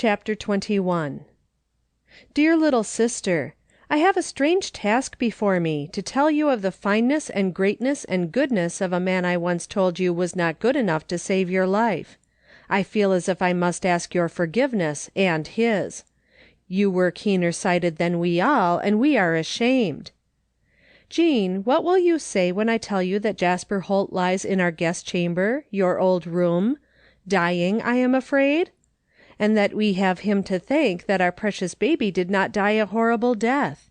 Chapter 21 Dear little sister, I have a strange task before me to tell you of the fineness and greatness and goodness of a man I once told you was not good enough to save your life. I feel as if I must ask your forgiveness and his. You were keener sighted than we all, and we are ashamed. Jean, what will you say when I tell you that Jasper Holt lies in our guest chamber, your old room, dying, I am afraid? And that we have him to thank that our precious baby did not die a horrible death.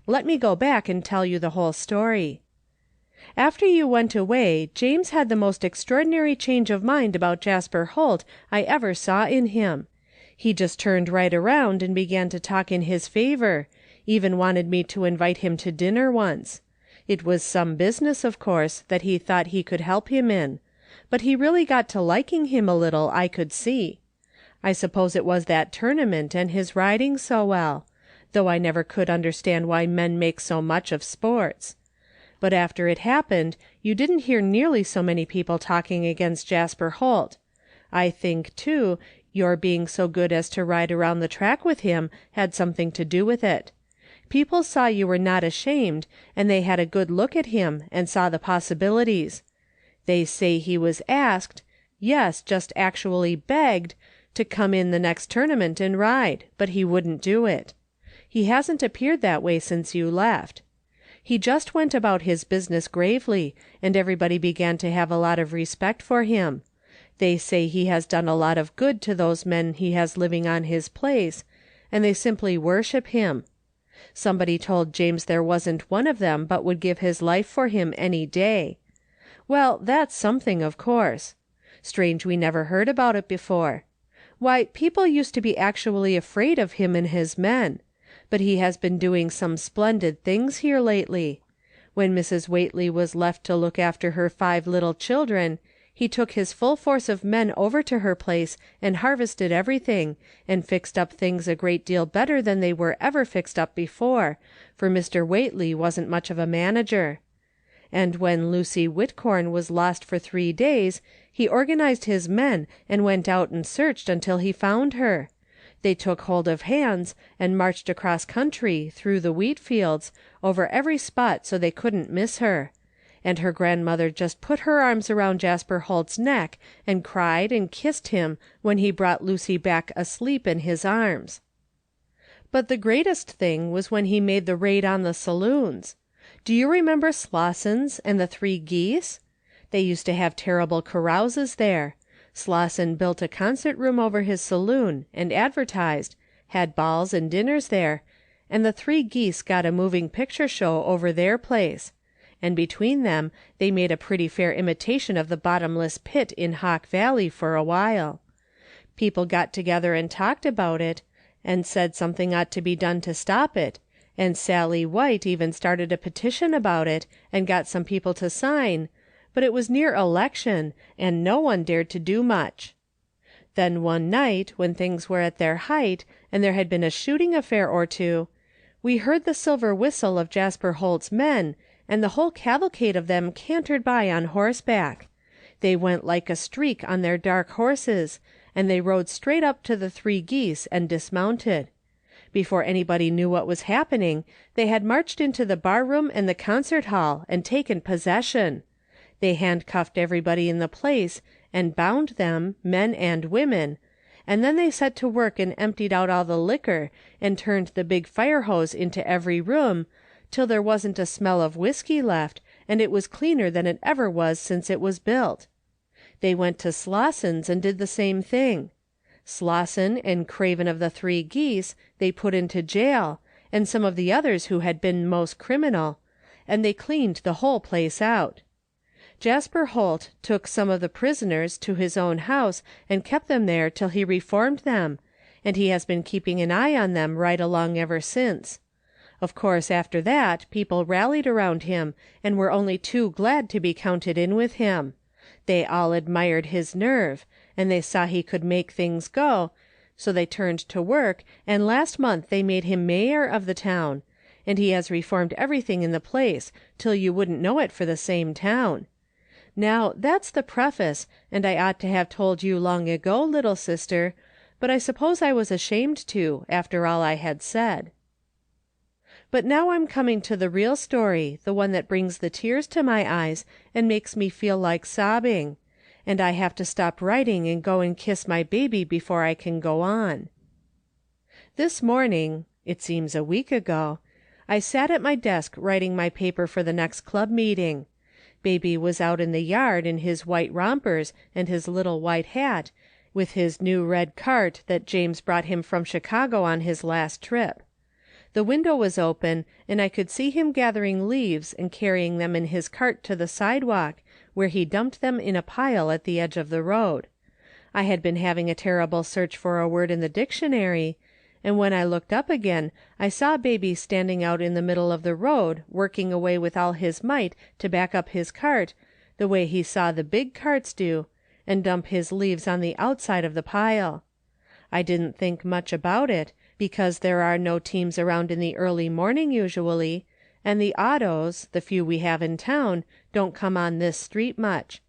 Let me go back and tell you the whole story. After you went away, James had the most extraordinary change of mind about Jasper Holt I ever saw in him. He just turned right around and began to talk in his favor, even wanted me to invite him to dinner once. It was some business, of course, that he thought he could help him in, but he really got to liking him a little, I could see. I suppose it was that tournament and his riding so well, though I never could understand why men make so much of sports. But after it happened, you didn't hear nearly so many people talking against Jasper Holt. I think, too, your being so good as to ride around the track with him had something to do with it. People saw you were not ashamed, and they had a good look at him and saw the possibilities. They say he was asked, yes, just actually begged, to come in the next tournament and ride, but he wouldn't do it. He hasn't appeared that way since you left. He just went about his business gravely, and everybody began to have a lot of respect for him. They say he has done a lot of good to those men he has living on his place, and they simply worship him. Somebody told James there wasn't one of them but would give his life for him any day. Well, that's something, of course. Strange we never heard about it before. Why, people used to be actually afraid of him and his men. But he has been doing some splendid things here lately. When Mrs. Whately was left to look after her 5 little children, he took his full force of men over to her place and harvested everything, and fixed up things a great deal better than they were ever fixed up before, for Mr. Whately wasn't much of a manager. And when Lucy Whitcorn was lost for 3 days, he organized his men and went out and searched until he found her. They took hold of hands and marched across country, through the wheat fields, over every spot so they couldn't miss her. And her grandmother just put her arms around Jasper Holt's neck and cried and kissed him when he brought Lucy back asleep in his arms. But the greatest thing was when he made the raid on the saloons. Do you remember Slosson's and the 3 Geese? They used to have terrible carouses there. Slosson built a concert room over his saloon and advertised, had balls and dinners there, and the 3 Geese got a moving picture show over their place. And between them they made a pretty fair imitation of the bottomless pit in Hawk Valley for a while. People got together and talked about it, and said something ought to be done to stop it, and Sally White even started a petition about it and got some people to sign, but it was near election, and no one dared to do much. Then one night, when things were at their height, and there had been a shooting affair or two, we heard the silver whistle of Jasper Holt's men, and the whole cavalcade of them cantered by on horseback. They went like a streak on their dark horses, and they rode straight up to the 3 Geese and dismounted. Before anybody knew what was happening, they had marched into the bar-room and the concert hall and taken possession. They handcuffed everybody in the place and bound them, men and women, and then they set to work and emptied out all the liquor and turned the big fire hose into every room, till there wasn't a smell of whiskey left, and it was cleaner than it ever was since it was built. They went to Slosson's and did the same thing. Slosson and Craven of the 3 Geese they put into jail, and some of the others who had been most criminal, and they cleaned the whole place out. Jasper Holt took some of the prisoners to his own house and kept them there till he reformed them, and he has been keeping an eye on them right along ever since. Of course, after that, people rallied around him, and were only too glad to be counted in with him. They all admired his nerve, and they saw he could make things go, so they turned to work, and last month they made him mayor of the town, and he has reformed everything in the place, till you wouldn't know it for the same town. Now, that's the preface, and I ought to have told you long ago, little sister, but I suppose I was ashamed to, after all I had said. But now I'm coming to the real story, the one that brings the tears to my eyes and makes me feel like sobbing, and I have to stop writing and go and kiss my baby before I can go on. This morning, it seems a week ago, I sat at my desk writing my paper for the next club meeting. Baby was out in the yard in his white rompers and his little white hat, with his new red cart that James brought him from Chicago on his last trip. The window was open, and I could see him gathering leaves and carrying them in his cart to the sidewalk, where he dumped them in a pile at the edge of the road. I had been having a terrible search for a word in the dictionary, and when I looked up again, I saw Baby standing out in the middle of the road, working away with all his might to back up his cart, the way he saw the big carts do, and dump his leaves on the outside of the pile. I didn't think much about it, because there are no teams around in the early morning usually, and the autos, the few we have in town, don't come on this street much.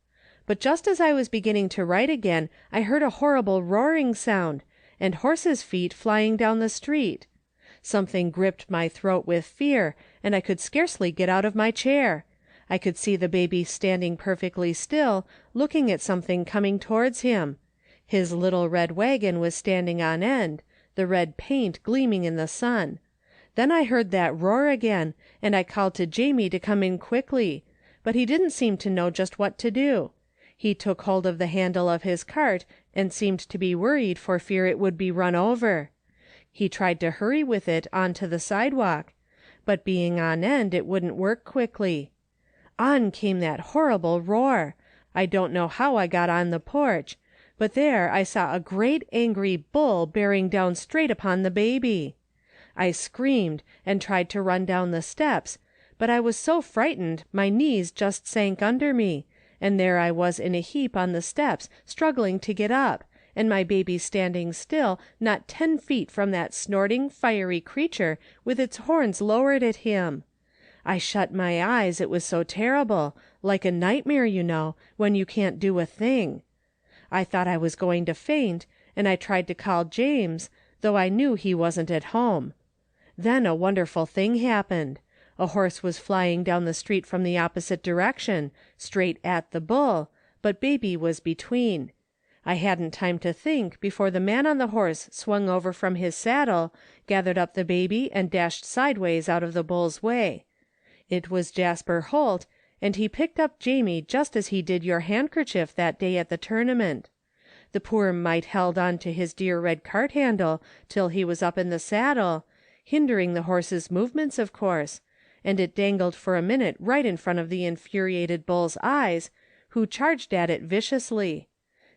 But just as I was beginning to write again, I heard a horrible roaring sound, and horses' feet flying down the street. Something gripped my throat with fear, and I could scarcely get out of my chair. I could see the baby standing perfectly still, looking at something coming towards him. His little red wagon was standing on end, the red paint gleaming in the sun. Then I heard that roar again, and I called to Jamie to come in quickly, but he didn't seem to know just what to do. He took hold of the handle of his cart and seemed to be worried for fear it would be run over. He tried to hurry with it on to the sidewalk, but being on end it wouldn't work quickly. On came that horrible roar. I don't know how I got on the porch, but there I saw a great angry bull bearing down straight upon the baby. I screamed and tried to run down the steps, but I was so frightened my knees just sank under me, and there I was in a heap on the steps struggling to get up, and my baby standing still not 10 feet from that snorting, fiery creature with its horns lowered at him. I shut my eyes, it was so terrible, like a nightmare, you know, when you can't do a thing. I thought I was going to faint, and I tried to call James, though I knew he wasn't at home. Then a wonderful thing happened. A horse was flying down the street from the opposite direction, straight at the bull, but Baby was between. I hadn't time to think before the man on the horse swung over from his saddle, gathered up the baby, and dashed sideways out of the bull's way. It was Jasper Holt, and he picked up Jamie just as he did your handkerchief that day at the tournament. The poor mite held on to his dear red cart handle till he was up in the saddle, hindering the horse's movements, of course, and it dangled for a minute right in front of the infuriated bull's eyes, who charged at it viciously.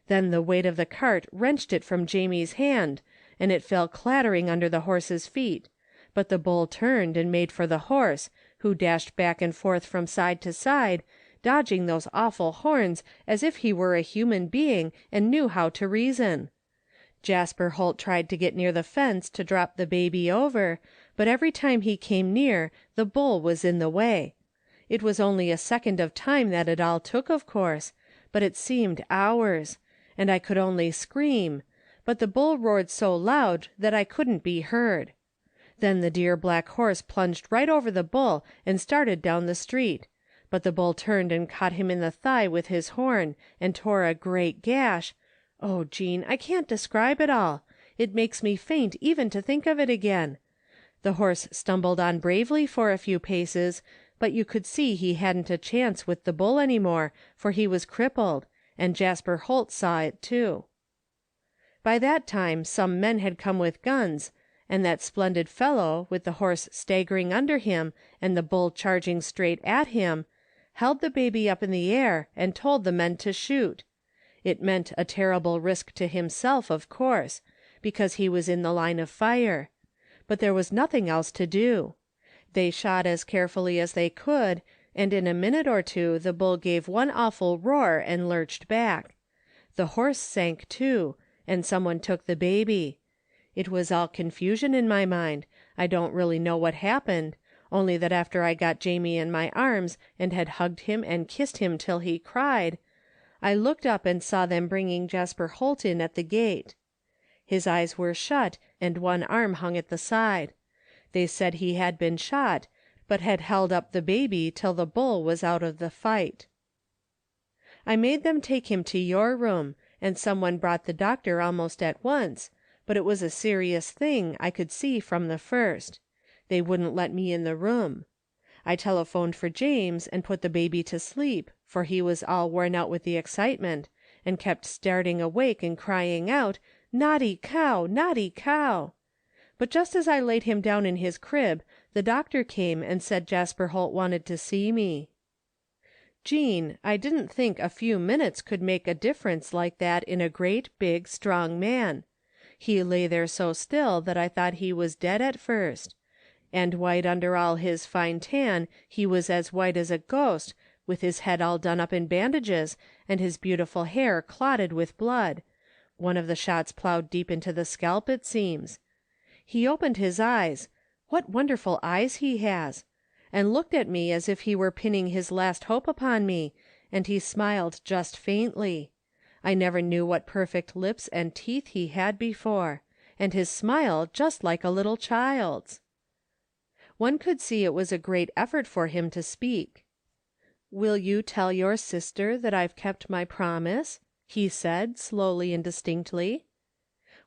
Then the weight of the cart wrenched it from Jamie's hand, and it fell clattering under the horse's feet, but the bull turned and made for the horse, who dashed back and forth from side to side, dodging those awful horns as if he were a human being and knew how to reason. Jasper Holt tried to get near the fence to drop the baby over, but every time he came near the bull was in the way. It was only a second of time that it all took, of course, but it seemed hours, and I could only scream, but the bull roared so loud that I couldn't be heard. Then the dear black horse plunged right over the bull and started down the street, but the bull turned and caught him in the thigh with his horn and tore a great gash. Oh, Jean, I can't describe it all. It makes me faint even to think of it again. The horse stumbled on bravely for a few paces, but you could see he hadn't a chance with the bull any more, for he was crippled, and Jasper Holt saw it too. By that time some men had come with guns, and that splendid fellow, with the horse staggering under him and the bull charging straight at him, held the baby up in the air and told the men to shoot. It meant a terrible risk to himself, of course, because he was in the line of fire. But there was nothing else to do. They shot as carefully as they could, and in a minute or two the bull gave one awful roar and lurched back. The horse sank too, and someone took the baby. It was all confusion in my mind. I don't really know what happened, only that after I got Jamie in my arms and had hugged him and kissed him till he cried, I looked up and saw them bringing Jasper Holt in at the gate. His eyes were shut and one arm hung at the side. They said he had been shot, but had held up the baby till the bull was out of the fight. I made them take him to your room, and someone brought the doctor almost at once, but it was a serious thing, I could see from the first. They wouldn't let me in the room. I telephoned for James and put the baby to sleep, for he was all worn out with the excitement, and kept starting awake and crying out, "Naughty cow, naughty cow." But just as I laid him down in his crib, the doctor came and said Jasper Holt wanted to see me. Jean, I didn't think a few minutes could make a difference like that in a great, big, strong man. He lay there so still that I thought he was dead at first. And white under all his fine tan, he was as white as a ghost, with his head all done up in bandages, and his beautiful hair clotted with blood. One of the shots plowed deep into the scalp, it seems. He opened his eyes — what wonderful eyes he has! — and looked at me as if he were pinning his last hope upon me, and he smiled just faintly. I never knew what perfect lips and teeth he had before, and his smile just like a little child's. One could see it was a great effort for him to speak. "Will you tell your sister that I've kept my promise?" he said, slowly and distinctly.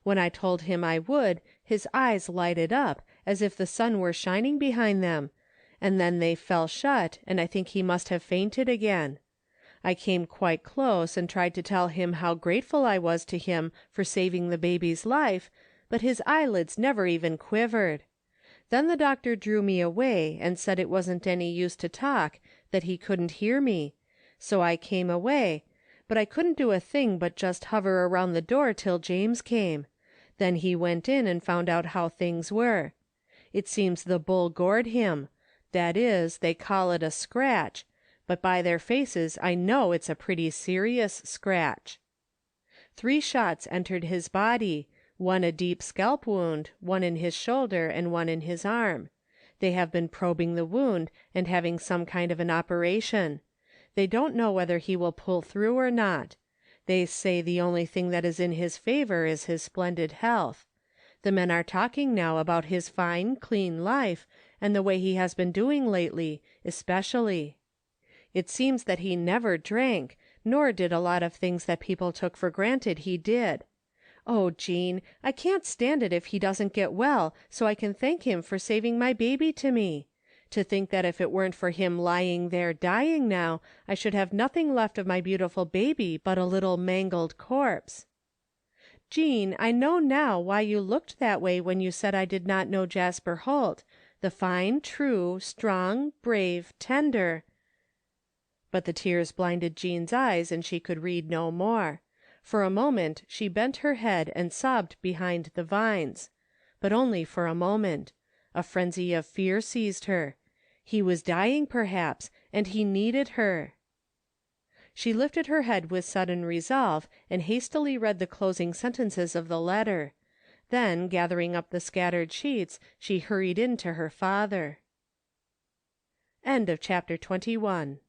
When I told him I would, his eyes lighted up as if the sun were shining behind them, and then they fell shut, and I think he must have fainted again. I came quite close and tried to tell him how grateful I was to him for saving the baby's life, but his eyelids never even quivered. Then the doctor drew me away and said it wasn't any use to talk, that he couldn't hear me, so I came away, but I couldn't do a thing but just hover around the door till James came. Then he went in and found out how things were. It seems the bull gored him. That is, they call it a scratch, but by their faces I know it's a pretty serious scratch. 3 shots entered his body, one a deep scalp wound, one in his shoulder and one in his arm. They have been probing the wound and having some kind of an operation. They don't know whether he will pull through or not. They say the only thing that is in his favor is his splendid health. The men are talking now about his fine, clean life, and the way he has been doing lately, especially. It seems that he never drank, nor did a lot of things that people took for granted he did. Oh, Jean, I can't stand it if he doesn't get well, so I can thank him for saving my baby to me. To think that if it weren't for him lying there dying now, I should have nothing left of my beautiful baby but a little mangled corpse. Jean, I know now why you looked that way when you said I did not know Jasper Holt, the fine, true, strong, brave, tender — But the tears blinded Jean's eyes and she could read no more. For a moment she bent her head and sobbed behind the vines. But only for a moment. A frenzy of fear seized her. He was dying perhaps, and he needed her. She lifted her head with sudden resolve and hastily read the closing sentences of the letter. Then, gathering up the scattered sheets, she hurried in to her father. End of chapter 21.